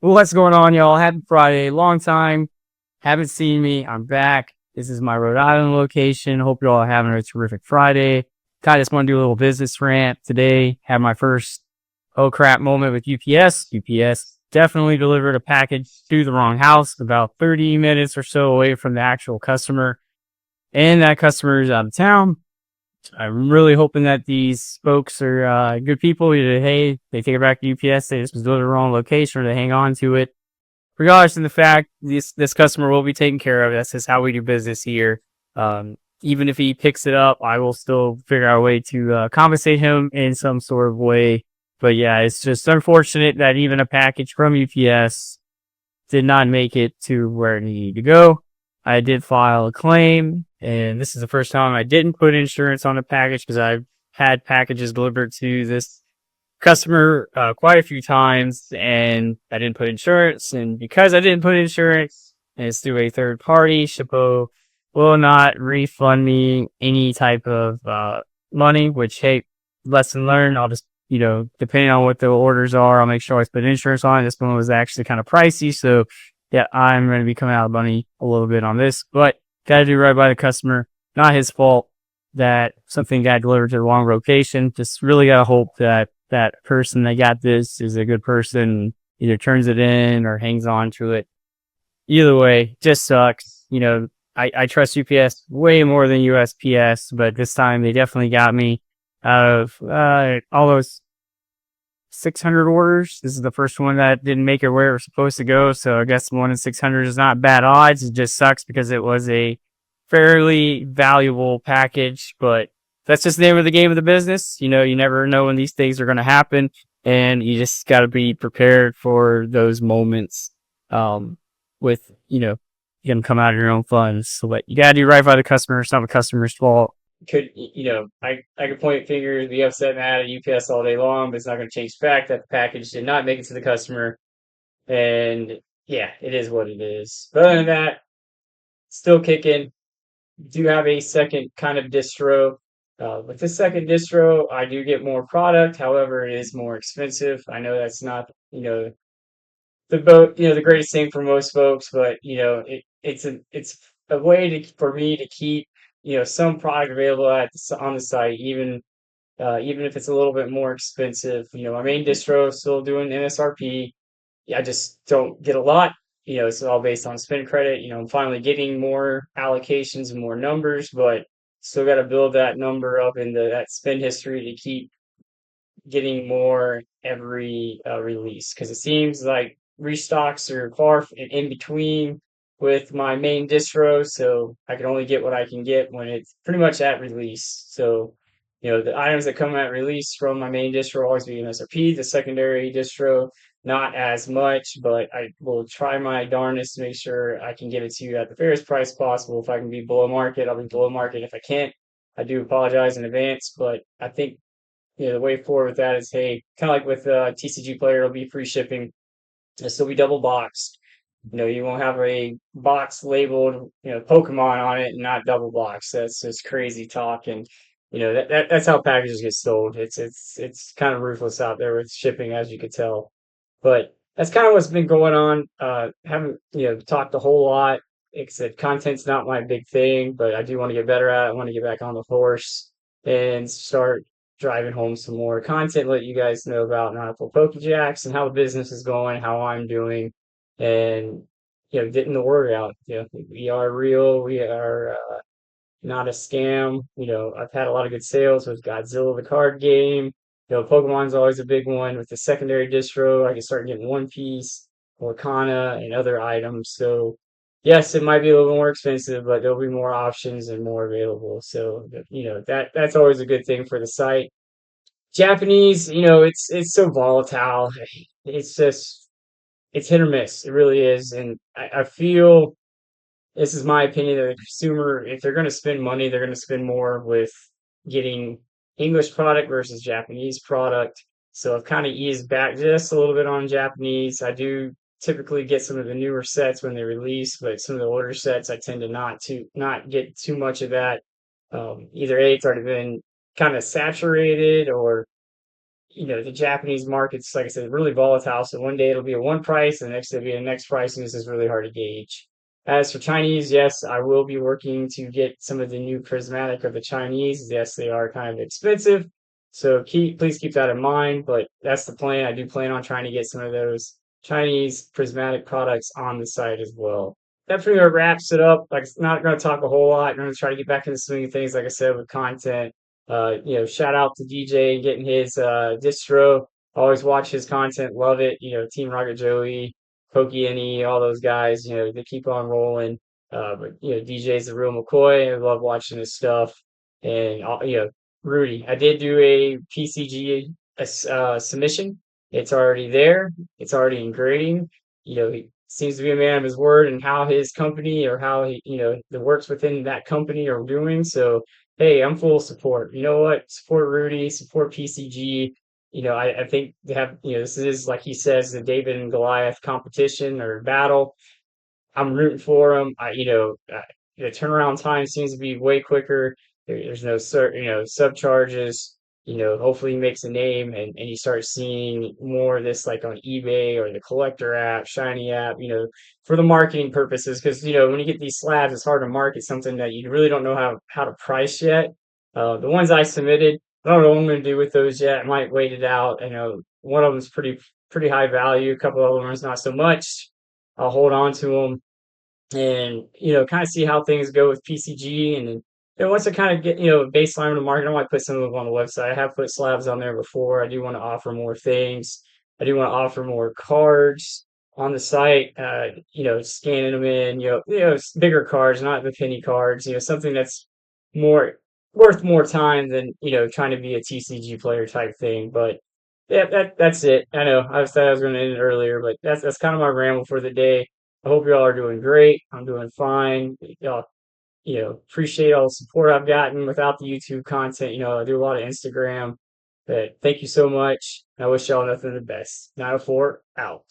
What's going on, y'all? Happy Friday. Long time. Haven't seen me. I'm back. This is my Rhode Island location. Hope you're all having a terrific Friday. Kind of just want to do a little business rant today. Had my first oh crap moment with UPS. UPS definitely delivered a package to the wrong house, about 30 minutes or so away from the actual customer. And that customer is out of town. I'm really hoping that these folks are good people. Either, hey, they take it back to UPS, they just was delivered the wrong location, or they hang on to it. Regardless of the fact, this customer will be taken care of. That's just how we do business here. Even if he picks it up, I will still figure out a way to compensate him in some sort of way. But yeah, it's just unfortunate that even a package from UPS did not make it to where it needed to go. I did file a claim, and this is the first time I didn't put insurance on the package because I've had packages delivered to this customer quite a few times, and I didn't put insurance. And because I didn't put insurance, and it's through a third party, Shippo will not refund me any type of money. Which, hey, lesson learned. I'll just depending on what the orders are, I'll make sure I put insurance on it. This one was actually kind of pricey, so yeah, I'm going to be coming out of money a little bit on this, but got to do right by the customer. Not his fault that something got delivered to the wrong location. Just really got to hope that that person that got this is a good person, either turns it in or hangs on to it. Either way, just sucks. I trust UPS way more than USPS, but this time they definitely got me out of all those 600 orders. This is the first one that didn't make it where it was supposed to go. So I guess 1 in 600 is not bad odds. It just sucks because it was a fairly valuable package, but that's just the name of the game of the business. You never know when these things are going to happen, and you just got to be prepared for those moments. With, you can come out of your own funds. So what you got to do right by the customer. It's not the customer's fault. I could point fingers, be upset, mad at UPS all day long, but it's not going to change the fact that the package did not make it to the customer. And yeah, it is what it is. But other than that, still kicking. Do have a second kind of distro. With this second distro, I do get more product. However, it is more expensive. I know that's not, the greatest thing for most folks, but it's a way for me to keep some product available on the site, even if it's a little bit more expensive. My main distro is still doing MSRP. Yeah, I just don't get a lot. It's all based on spend credit. I'm finally getting more allocations and more numbers, but still got to build that number up into that spend history to keep getting more every release, because it seems like restocks are far in between with my main distro, so I can only get what I can get when it's pretty much at release. So, the items that come at release from my main distro always be MSRP. The secondary distro, not as much, but I will try my darndest to make sure I can get it to you at the fairest price possible. If I can be below market, I'll be below market. If I can't, I do apologize in advance, but I think the way forward with that is, hey, kind of like with TCG Player, it'll be free shipping. It'll still be double boxed. You won't have a box labeled, Pokemon on it and not double boxed. That's just crazy talk. And that's how packages get sold. It's kind of ruthless out there with shipping, as you could tell. But that's kind of what's been going on. Haven't talked a whole lot. Like I said, content's not my big thing, but I do want to get better at it. I want to get back on the horse and start driving home some more content, let you guys know about Nautical Pokejacks and how the business is going, how I'm doing, and getting the word out. We are real. We are not a scam. I've had a lot of good sales with Godzilla, the card game. Pokemon's always a big one. With the secondary distro, I can start getting One Piece, Orkana, and other items. So, yes, it might be a little more expensive, but there'll be more options and more available. So, that's always a good thing for the site. Japanese, it's so volatile. It's just it's hit or miss. It really is, and I feel this is my opinion that the consumer, if they're going to spend money, they're going to spend more with getting English product versus Japanese product. So I've kind of eased back just a little bit on Japanese. I do typically get some of the newer sets when they release, but some of the older sets I tend to not get too much of that. Either A, it's already been kind of saturated, or the Japanese market's, like I said, really volatile. So one day it'll be a one price, and the next day it'll be a next price, and this is really hard to gauge. As for Chinese, yes, I will be working to get some of the new prismatic of the Chinese. Yes, they are kind of expensive, so please keep that in mind. But that's the plan. I do plan on trying to get some of those Chinese prismatic products on the site as well. That pretty much wraps it up. Like, not going to talk a whole lot. I'm going to try to get back into the swing of things, like I said, with content. Shout out to DJ getting his distro. Always watch his content, love it. Team Rocket Joey, Pokey NE, all those guys, they keep on rolling. But DJ's the real McCoy. I love watching his stuff. And Rudy, I did do a PCG submission. It's already there. It's already in grading. He seems to be a man of his word and how his company or how the works within that company are doing. So hey, I'm full support. You know what? Support Rudy, support PCG. I think they have, this is, like he says, the David and Goliath competition or battle. I'm rooting for him. The turnaround time seems to be way quicker. There's no sub charges. Hopefully he makes a name, and you start seeing more of this like on eBay or the collector app, Shiny app, for the marketing purposes. Because, when you get these slabs, it's hard to market something that you really don't know how to price yet. The ones I submitted, I don't know what I'm going to do with those yet. I might wait it out. I know one of them is pretty high value. A couple of them is not so much. I'll hold on to them and kind of see how things go with PCG, and then once I kind of get a baseline of the market, I might put some of them on the website. I have put slabs on there before. I do want to offer more things. I do want to offer more cards on the site. Scanning them in. Bigger cards, not the penny cards. Something that's more worth more time than trying to be a TCG player type thing. But yeah, that's it. I know I said I was going to end it earlier, but that's kind of my ramble for the day. I hope y'all are doing great. I'm doing fine. Y'all, appreciate all the support I've gotten without the YouTube content. I do a lot of Instagram. But thank you so much. I wish y'all nothing but the best. 904 out.